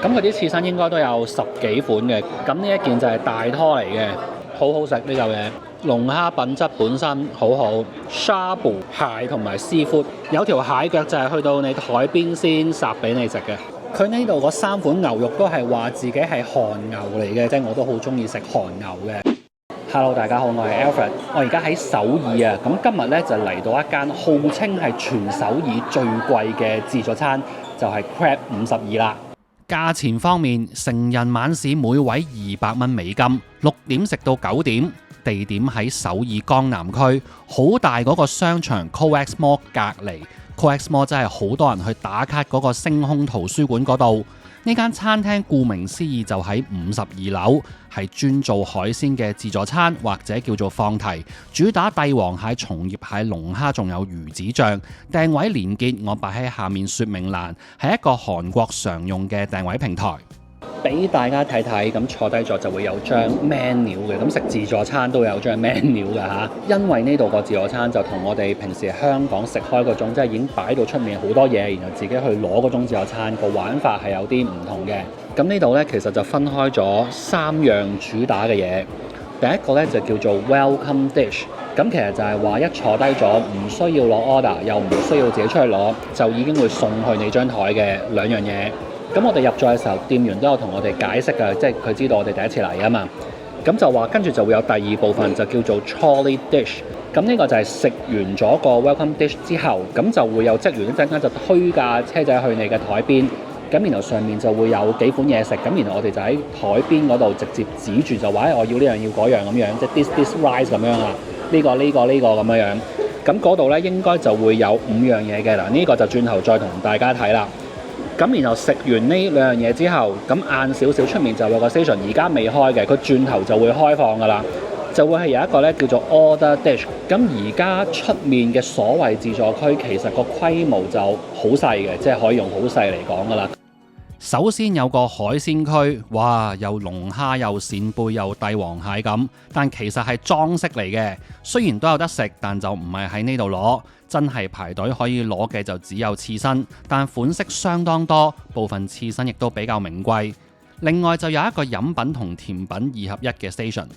咁佢啲刺身應該都有10幾款嘅。咁呢一件就係大拖嚟嘅，好好食呢嚿嘢。龍蝦品質本身好好，沙布蟹同埋師傅有條蟹腳就係去到你台邊先殺俾你食嘅。佢呢度嗰3款牛肉都係話自己係韓牛嚟嘅，即係我都好中意食韓牛嘅。Hello， 大家好，我係 Alfred， 我而家喺首爾啊。咁今日咧就嚟到一間號稱係全首爾最貴嘅自助餐，就係 Crab 52啦。價錢方面，成人晚市每位200蚊美金，6點食到9點。地點喺首爾江南區，好大嗰個商場 COEX Mall 隔離。COEX Mall 真係好多人去打卡嗰個星空圖書館嗰度。呢間餐廳顧名思義就喺52樓，係專做海鮮嘅自助餐或者叫做放題，主打帝王蟹、松葉蟹、龍蝦，仲有魚子醬。訂位連結我擺喺下面說明欄，係一個韓國常用嘅訂位平台。俾大家睇睇，咁坐低咗就會有張 menu 嘅，咁食自助餐都有張 menu 㗎嚇。因為呢度個自助餐就同我哋平時香港食開嗰種，即係已經擺到出面好多嘢，然後自己去攞嗰種自助餐，個玩法係有啲唔同嘅。咁呢度呢，其實就分開咗3樣主打嘅嘢。第一個呢，就叫做 welcome dish， 咁其實就係話一坐低咗唔需要攞 order，又唔需要自己出去攞，就已經會送去你張台嘅2樣嘢。咁我哋入咗嘅時候，店員都有同我哋解釋㗎，即係佢知道我哋第一次嚟啊嘛。咁就話跟住就會有第2部分，就叫做 trolley dish。咁呢個就係食完咗個 welcome dish 之後，咁就會有職員一陣間就推架車仔去你嘅台邊。咁然後上面就會有幾款嘢食，咁然後我哋就喺台邊嗰度直接指住就話，我要呢樣要嗰樣咁樣，即係 this rice 咁樣啊，呢個咁樣。咁嗰度咧應該就會有5樣嘢嘅啦。呢個就轉頭再同大家睇啦。咁然後食完呢2樣嘢之後，咁晏少少出面就有個 station， 而家未開嘅，佢轉頭就會開放噶啦，就會係有一個咧叫做 order dish。咁而家出面嘅所謂自助區，其實個規模就好細嘅，即係可以用好細嚟講噶啦。首先有個海鮮區，哇，又龍蝦又扇貝又帝王蟹咁，但其實係裝飾嚟嘅。雖然都有得食，但就唔係喺呢度攞，真係排隊可以攞嘅就只有刺身，但款式相當多，部分刺身亦都比較名貴。另外就有一個飲品同甜品2合1嘅 station。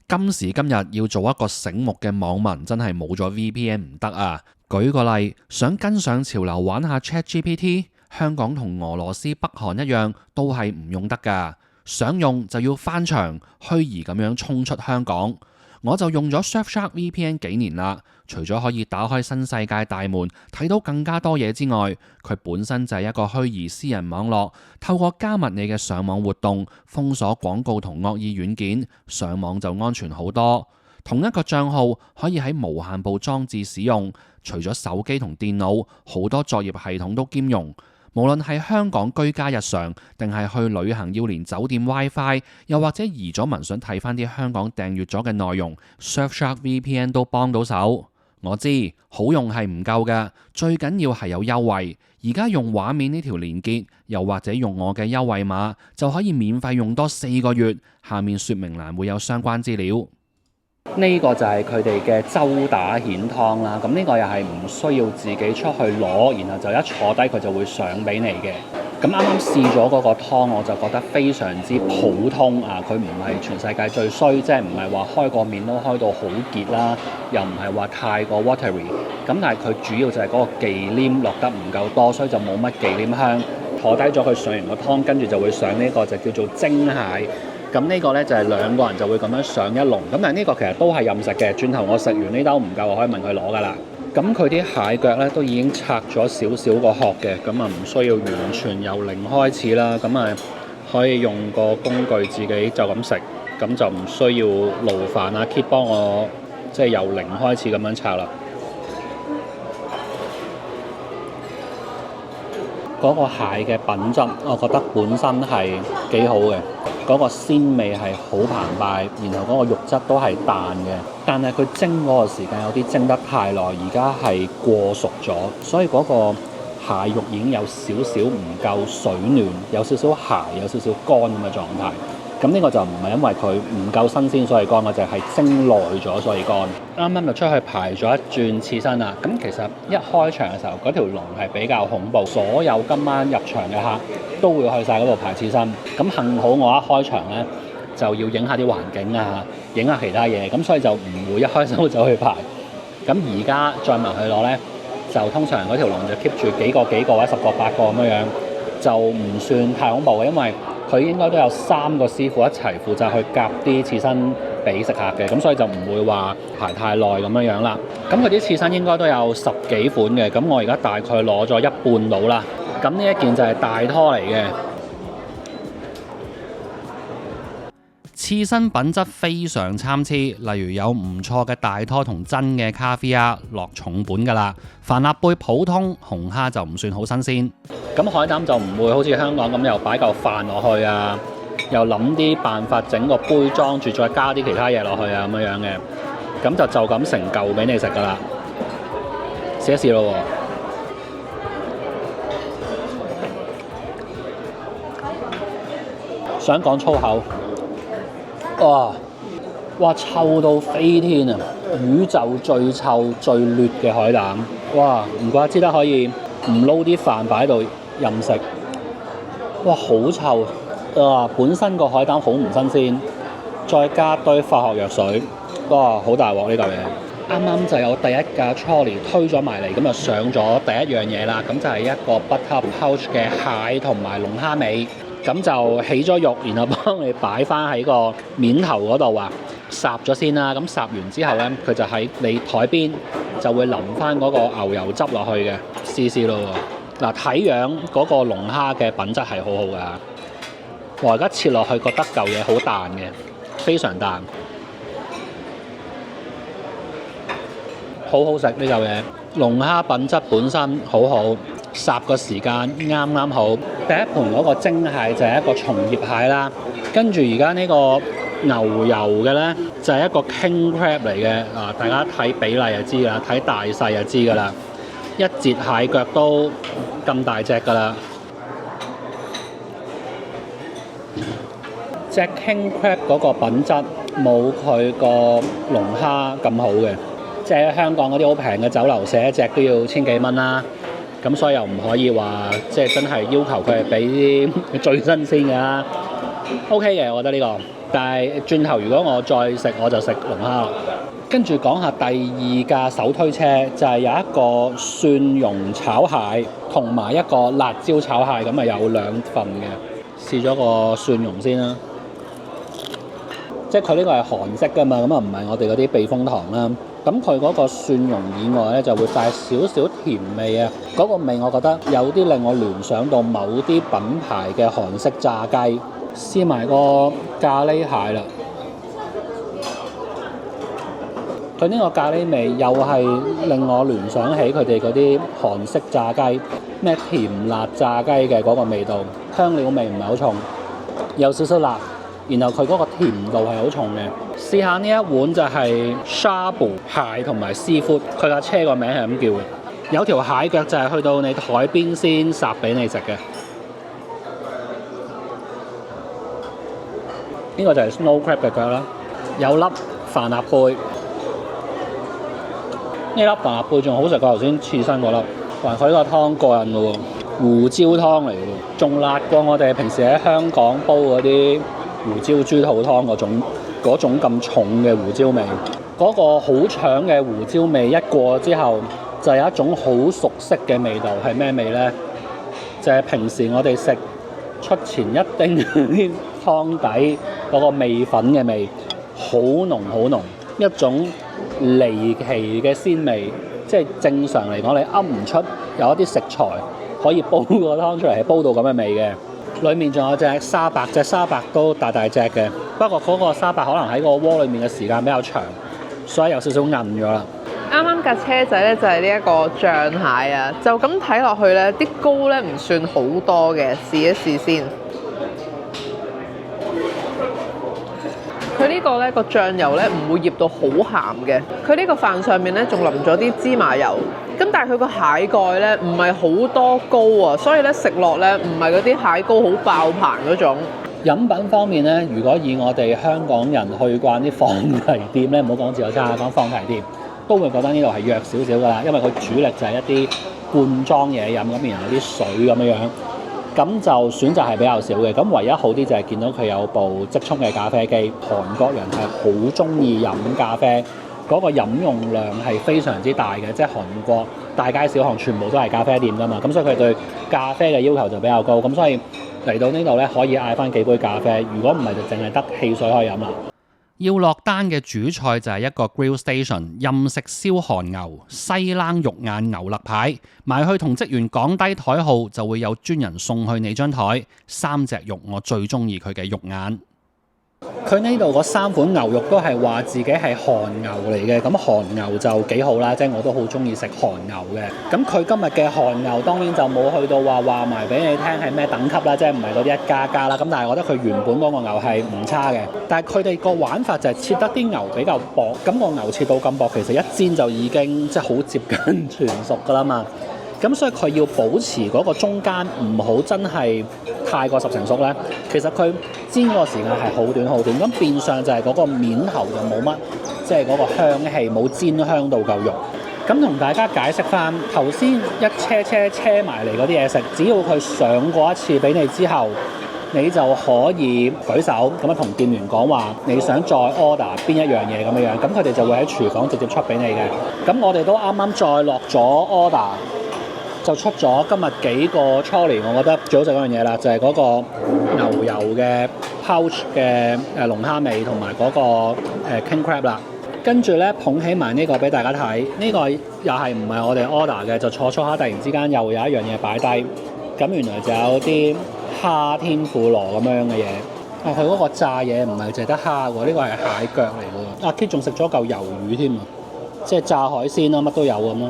今時今日要做一個醒目嘅網民，真係冇咗 VPN 唔得啊！舉個例，想跟上潮流玩下 ChatGPT。香港同俄羅斯、北韓一樣，都係唔用得㗎。想用就要翻牆，虛擬咁樣衝出香港。我就用咗 Surfshark VPN 幾年啦。除咗可以打開新世界大門，睇到更加多嘢之外，佢本身就係一個虛擬私人網絡，透過加密你嘅上網活動，封鎖廣告同惡意軟件，上網就安全好多。同一個賬號可以喺無限部裝置使用，除咗手機同電腦，好多作業系統都兼容。無論係香港居家日常，定係去旅行要連酒店 WiFi， 又或者移咗民想睇翻啲香港訂閱咗嘅內容， Surfshark VPN 都幫到手。我知好用係唔夠嘅，最緊要係有優惠。而家用畫面呢條連結，又或者用我嘅優惠碼，就可以免費用多4個月。下面說明欄會有相關資料。呢個就係佢哋嘅周打蜆湯啦，咁呢個又係唔需要自己出去攞，然後就一坐低佢就會上俾你嘅。咁啱啱試咗嗰個湯，我就覺得非常之普通啊，佢唔係全世界最衰，即係唔係話開個面都開到好結啦，又唔係話太過 watery。咁但係佢主要就係嗰個忌廉落得唔夠多，所以就冇乜忌廉香。坐低咗佢上完個湯，跟住就會上呢個就叫做蒸蟹。咁呢個呢，就係2個人就會咁樣上一籠，咁但係呢個其實都係任食嘅。轉頭我食完呢兜唔夠，我可以問佢攞噶啦。咁佢啲蟹腳呢，都已經拆咗少少個殼嘅，咁啊唔需要完全由零開始啦。咁啊可以用個工具自己就咁食，咁就唔需要勞煩啊 Kit 幫我即係由零開始咁樣拆啦。嗰個蟹嘅品質，我覺得本身係幾好嘅。嗰個鮮味係好澎湃，然後嗰個肉質都係彈嘅，但係佢蒸嗰個時間有啲蒸得太耐，而家係過熟咗，所以嗰個蟹肉已經有少少唔夠水嫩，有少少鞋，有少少乾咁嘅狀態。咁呢個就唔係因為佢唔夠新鮮所以乾，我就係蒸耐咗所以乾。啱啱就出去排咗一轉刺身啦。咁其實一開場嘅時候，嗰條龍係比較恐怖，所有今晚入場嘅客都會去晒嗰度排刺身。咁幸好我一開場呢，就要影下啲環境啊，影下其他嘢，咁所以就唔會一開手走去排。咁而家再埋去攞呢，就通常嗰條龍就 keep 住幾個或者10個8個咁樣，就唔算太恐怖嘅，因為佢應該都有3個師傅一齊負責去夾啲刺身俾食客嘅，咁所以就唔會話排太耐咁樣啦。咁佢啲刺身應該都有10幾款嘅，咁我而家大概攞咗一半到啦。咁呢一件就係大拖嚟嘅。刺身品質非常參差，例如有唔錯嘅大拖同真嘅卡菲亞落重本㗎啦。帆立貝普通，紅蝦就唔算好新鮮。咁海膽就唔會好似香港咁又擺嚿飯落去啊，又諗啲辦法整個杯裝住，再加啲其他嘢落去啊咁樣嘅。咁就咁成嚿俾你食㗎啦。試一試咯喎！想講粗口。哇！臭到飛天啊！宇宙最臭最劣嘅海膽，哇！唔怪之得可以唔撈啲飯擺喺度任食。哇！好臭啊！本身個海膽好唔新鮮，再加堆化學藥水，哇！好大鑊呢嚿嘢。啱啱就有第一架 trolley 推咗埋嚟，咁就上咗第一樣嘢啦。咁就係一個 butter pouch 嘅蟹同埋龍蝦尾。咁就起咗肉，然後幫你擺翻喺個面頭嗰度啊，烚咗先啦。咁烚完之後呢，佢就喺你台邊就會淋翻嗰個牛油汁落去嘅，試試咯喎。嗱，睇樣嗰個龍蝦嘅品質係好好㗎。我而家切落去覺得嚿嘢好彈嘅，非常彈，好好食呢嚿嘢。龍蝦品質本身好好。烚個時間啱啱好，第一盤嗰個蒸蟹就係一個松葉蟹啦，跟住而家呢個牛油嘅呢，就係一個 king crab 嚟嘅，大家睇比例就知㗎啦，睇大細就知㗎啦，一截蟹腳都咁大隻㗎啦。隻 king crab 嗰個品質冇佢個龍蝦咁好嘅，即係香港嗰啲好平嘅酒樓食一隻都要千幾蚊啦。咁所以又唔可以話即係真係要求佢係俾啲最新鮮嘅啦。OK 嘅，我覺得呢個。但係轉頭如果我再食，我就食龍蝦。跟住講下第二架手推車，就係有一個蒜蓉炒蟹同埋一個辣椒炒蟹，咁啊有2份嘅。試咗個蒜蓉先啦。即係佢呢個係韓式㗎嘛，咁啊唔係我哋嗰啲避風塘啦。咁佢嗰個蒜蓉以外咧，就會帶少少甜味啊！嗰個味我覺得有啲令我聯想到某啲品牌嘅韓式炸雞。試埋個咖喱蟹啦，佢呢個咖喱味又係令我聯想起佢哋嗰啲韓式炸雞，咩甜辣炸雞嘅嗰個味道，香料味唔係好重，有少少辣。然後佢嗰個甜度係好重嘅。試下呢一碗就係 Shabu 蟹同埋 seafood， 佢架車個名係咁叫嘅。有條蟹腳就係去到你台邊先烚俾你食嘅。呢個就係 snow crab 嘅腳啦。有粒帆立貝，呢粒帆立貝仲好食過頭先刺身嗰粒。哇！佢呢個湯過癮嘅喎，胡椒湯嚟嘅喎，仲辣過我哋平時喺香港煲嗰啲胡椒豬肚湯嗰種咁重嘅胡椒味，嗰個好搶嘅胡椒味一過之後，就有一種好熟悉嘅味道，係咩味呢？就係平時我哋食出前一丁啲湯底嗰個味粉嘅味，好濃好濃，一種離奇嘅鮮味，即係正常嚟講你噏唔出有一啲食材可以煲個湯出嚟係煲到咁嘅味嘅。裏面仲有隻沙白，隻沙白都大大隻嘅，不過嗰個沙白可能喺個鍋裏面嘅時間比較長，所以有少少韌咗啦。啱啱架車仔咧就係呢一個醬蟹啊，就咁睇落去咧，啲膏咧唔算好多嘅，試一試先。佢呢個咧個醬油咧唔會醃到好鹹嘅，佢呢個飯上面咧仲淋咗啲芝麻油，咁但係佢個蟹蓋咧唔係好多膏啊，所以咧食落咧唔係嗰啲蟹膏好爆棚嗰種，飲品方面咧，如果以我哋香港人去慣啲放題店咧，唔好講自助餐，講放題店，都會覺得呢度係弱少少㗎啦，因為佢主力就係一啲罐裝嘢飲，咁然後有啲水咁樣，咁就選擇係比較少嘅。咁唯一好啲就係見到佢有部即沖嘅咖啡機，韓國人係好中意飲咖啡，嗰個飲用量係非常之大嘅，即係韓國大街小巷全部都係咖啡店㗎嘛，咁所以佢對咖啡嘅要求就比較高，咁所以嚟到呢度咧可以嗌翻幾杯咖啡，如果唔係就淨係得汽水可以飲啦。要落單嘅主菜就係一個 grill station， 任食燒韓牛、西冷肉眼牛肋排，埋去同職員講低台號就會有專人送去你張台。3隻肉我最中意佢嘅肉眼。佢呢度嗰3款牛肉都係話自己係韓牛嚟嘅，咁韓牛就幾好啦，即係我都好中意食韓牛嘅。咁佢今日嘅韓牛當然就冇去到話埋俾你聽係咩等級啦，即係唔係嗰啲1加啦。咁但係我覺得佢原本嗰個牛係唔差嘅，但係佢哋個玩法就係切得啲牛比較薄，咁個牛切到咁薄，其實一煎就已經即係好接近全熟㗎啦嘛。咁所以佢要保持嗰個中間唔好真係太過10成熟咧，其實佢煎個時間係好短好短，咁變相就係嗰個面頭就冇乜即係嗰個香氣，冇煎香到夠肉。咁同大家解釋翻頭先一車埋嚟嗰啲嘢食，只要佢上過一次俾你之後，你就可以舉手咁樣同店員講話你想再 order 邊一樣嘢咁樣，咁佢哋就會喺廚房直接出俾你嘅。咁我哋都啱啱再落咗 order。就出咗今日幾個初年，我覺得最好食嗰樣嘢啦，就係嗰個牛油嘅 pouch 嘅龍蝦尾同埋嗰個king crab 啦。跟住咧捧起埋呢個俾大家睇，呢個又係唔係我哋 order 嘅，就坐下突然之間又有一樣嘢擺低，咁原來就有啲蝦天婦羅咁樣嘅嘢。佢嗰個炸嘢唔係淨係得蝦喎，呢個係蟹腳嚟嘅。阿 Kit 仲食咗嚿魷魚添啊，即係炸海鮮啦，乜都有咁咯。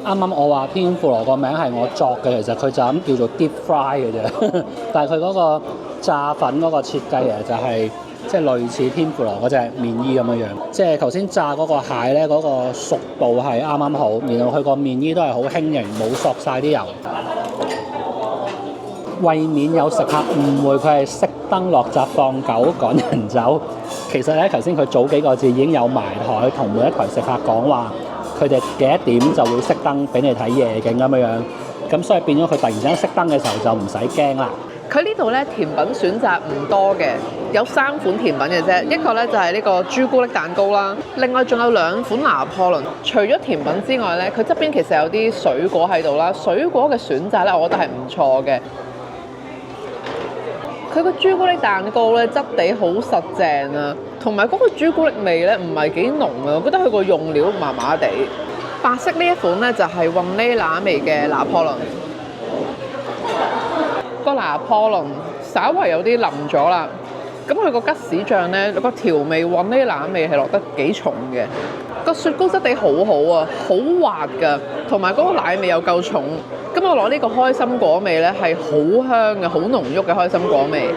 啱啱我話天婦羅個名係我作嘅，其實佢就咁叫做 deep fry 嘅啫。但係佢嗰個炸粉嗰個設計就係即係類似天婦羅嗰隻麵衣咁樣樣。即係頭先炸嗰個蟹咧，嗰個熟度係啱啱好，然後佢個麵衣都係好輕盈，冇索晒啲油。為免有食客誤會佢係熄燈落閘放狗趕人走，其實咧頭先佢早幾個字已經有埋台同每一台食客講話。佢哋幾多點就會熄燈俾你睇夜景咁樣，咁所以變咗佢突然之間熄燈嘅時候就唔使驚啦。佢呢度咧甜品選擇唔多嘅，有3款甜品嘅啫。一個咧就係呢個朱古力蛋糕啦，另外仲有2款拿破崙。除咗甜品之外咧，佢側邊其實有啲水果喺度啦。水果嘅選擇咧，我覺得係唔錯嘅。佢個朱古力蛋糕咧質地好實淨啊，同埋嗰個朱古力味咧唔係幾濃啊，我覺得佢個用料麻麻地。白色呢一款咧就係雲呢拿味嘅拿破崙，個拿破崙稍為有啲腍咗啦。咁佢個吉士醬咧個調味雲呢拿味係落得幾重嘅。個雪糕質地好好啊，好滑㗎，同埋嗰個奶味又夠重。咁我攞呢個開心果味咧係好香嘅，好濃郁嘅開心果味。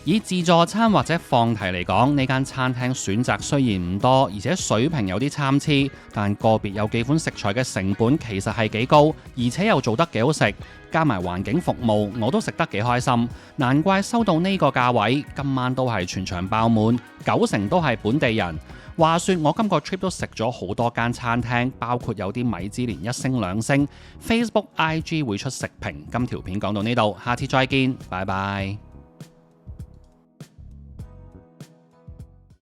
以自助餐或者放題嚟講，呢間餐廳選擇雖然唔多，而且水平有啲參差，但個別有幾款食材嘅成本其實係幾高，而且又做得幾好食，加埋環境服務，我都食得幾開心。難怪收到呢個價位，今晚都係全場爆滿，90%都係本地人。話說我今個 trip 都食咗好多間餐廳，包括有啲米芝蓮1星2星，Facebook、IG 會出食評。今條片講到呢度，下次再見，拜拜。